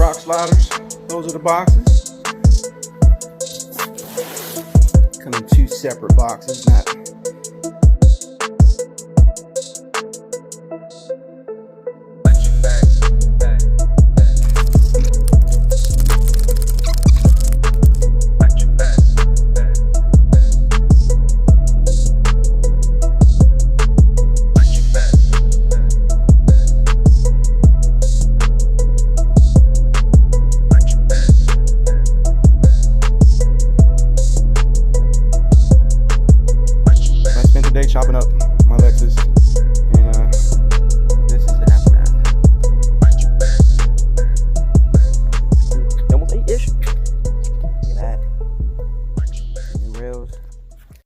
rock sliders. Those are the boxes. Come in two separate boxes, not. Chopping up my Lexus.